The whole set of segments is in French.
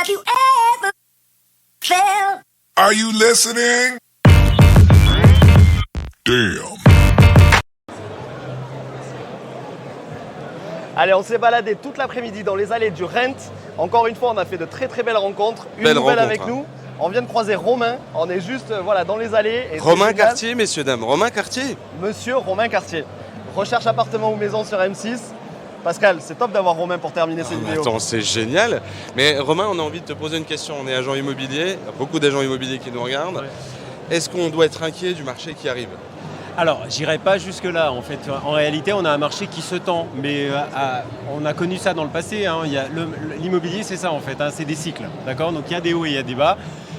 you ever felt? Are you listening? Damn. Allez, on s'est baladé toute l'après-midi dans les allées du Rent. Encore une fois, on a fait de très très belles rencontres. Une Belle nouvelle rencontre, avec nous. On vient de croiser Romain. On est juste voilà, dans les allées. Et c'est Romain génial. Cartier, messieurs, dames. Romain Cartier. Monsieur Romain Cartier. Recherche appartement ou maison sur M6. Pascal, c'est top d'avoir Romain pour terminer cette vidéo. Attends, c'est génial. Mais Romain, on a envie de te poser une question. On est agent immobilier. Il y a beaucoup d'agents immobiliers qui nous regardent. Ouais. Est-ce qu'on doit être inquiet du marché qui arrive? Alors, j'irai pas jusque-là. En fait, en réalité, on a un marché qui se tend, mais on a connu ça dans le passé. Hein. L'immobilier, c'est ça en fait, hein, c'est des cycles, d'accord. Donc il y a des hauts et il y a des bas.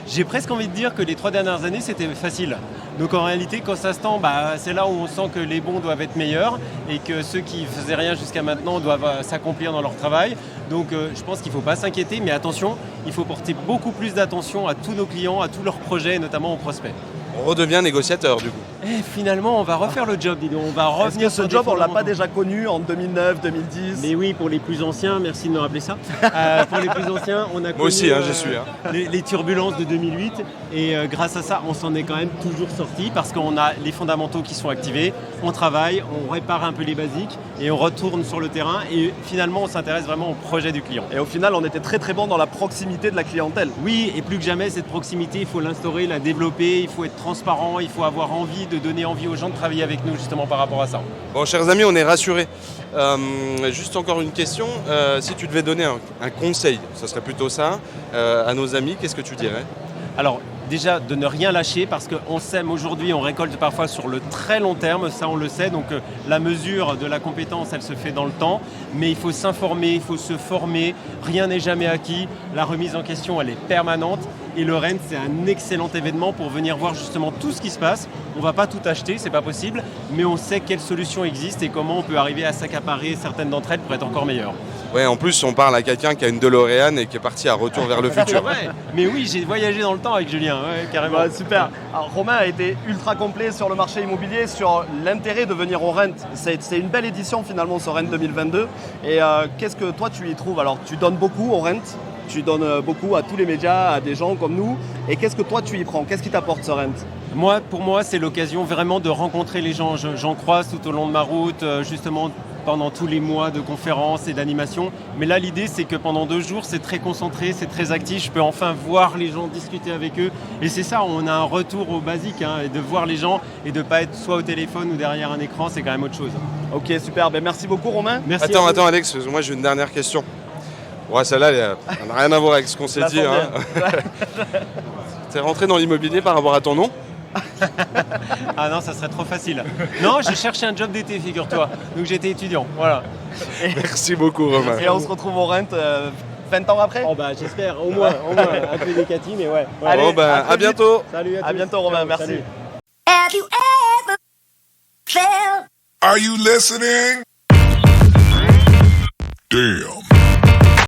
J'ai presque envie de dire que les 3 dernières années, c'était facile. Donc en réalité, quand ça se tend, c'est là où on sent que les bons doivent être meilleurs et que ceux qui faisaient rien jusqu'à maintenant doivent s'accomplir dans leur travail. Donc je pense qu'il ne faut pas s'inquiéter, mais attention, il faut porter beaucoup plus d'attention à tous nos clients, à tous leurs projets, et notamment aux prospects. On redevient négociateur, du coup. Et finalement, on va refaire le job, dis donc. On va Est-ce revenir que sur ce des job, on l'a pas fondamentaux. déjà connu en 2009, 2010? Mais oui, pour les plus anciens, merci de me rappeler ça. Pour les plus anciens, on a connu aussi, j'y suis, hein. les turbulences de 2008 et grâce à ça, on s'en est quand même toujours sorti parce qu'on a les fondamentaux qui sont activés, on travaille, on répare un peu les basiques et on retourne sur le terrain et finalement, on s'intéresse vraiment au projet du client. Et au final, on était très très bon dans la proximité de la clientèle. Oui, et plus que jamais, cette proximité, il faut l'instaurer, la développer, il faut être transparent, il faut avoir envie de donner envie aux gens de travailler avec nous justement par rapport à ça. Bon, chers amis, on est rassurés. Juste encore une question. Si tu devais donner un conseil, ce serait plutôt ça, à nos amis, qu'est-ce que tu dirais? Alors déjà de ne rien lâcher parce qu'on sème aujourd'hui, on récolte parfois sur le très long terme, ça on le sait, donc la mesure de la compétence elle se fait dans le temps, mais il faut s'informer, il faut se former, rien n'est jamais acquis, la remise en question elle est permanente et le Rent c'est un excellent événement pour venir voir justement tout ce qui se passe. On ne va pas tout acheter, c'est pas possible, mais on sait quelles solutions existent et comment on peut arriver à s'accaparer certaines d'entre elles pour être encore meilleur. Ouais, en plus, on parle à quelqu'un qui a une DeLorean et qui est parti à Retour vers le futur. Ouais, mais oui, j'ai voyagé dans le temps avec Julien, ouais, carrément. Ouais, super. Alors, Romain a été ultra complet sur le marché immobilier, sur l'intérêt de venir au Rent. C'est une belle édition finalement ce Rent 2022. Et qu'est-ce que toi tu y trouves? Alors tu donnes beaucoup au Rent, tu donnes beaucoup à tous les médias, à des gens comme nous. Et qu'est-ce que toi tu y prends? Qu'est-ce qui t'apporte ce Rent? Pour moi, c'est l'occasion vraiment de rencontrer les gens. J'en croise tout au long de ma route, justement pendant tous les mois de conférences et d'animations. Mais là, l'idée, c'est que pendant 2 jours, c'est très concentré, c'est très actif. Je peux enfin voir les gens, discuter avec eux. Et c'est ça, on a un retour au basique. Et de voir les gens et de ne pas être soit au téléphone ou derrière un écran, c'est quand même autre chose. Ok, super. Ben, merci beaucoup Romain. Merci. Attends Alex, moi j'ai une dernière question. Ouais, celle-là, elle n'a rien à voir avec ce qu'on s'est La dit. Hein. T'es rentré dans l'immobilier par rapport à ton nom? Ah non, ça serait trop facile. Non, j'ai cherché un job d'été, figure-toi. Donc j'étais étudiant, voilà. Merci beaucoup Romain. Et on se retrouve au Rent 20 ans après. Oh bah j'espère, au moins, un peu décati, mais ouais. Allez, Bon, ben, très à bientôt. vite. Salut à tous. À bientôt Romain, merci. Salut. Have you ever felt? Are you listening? Damn.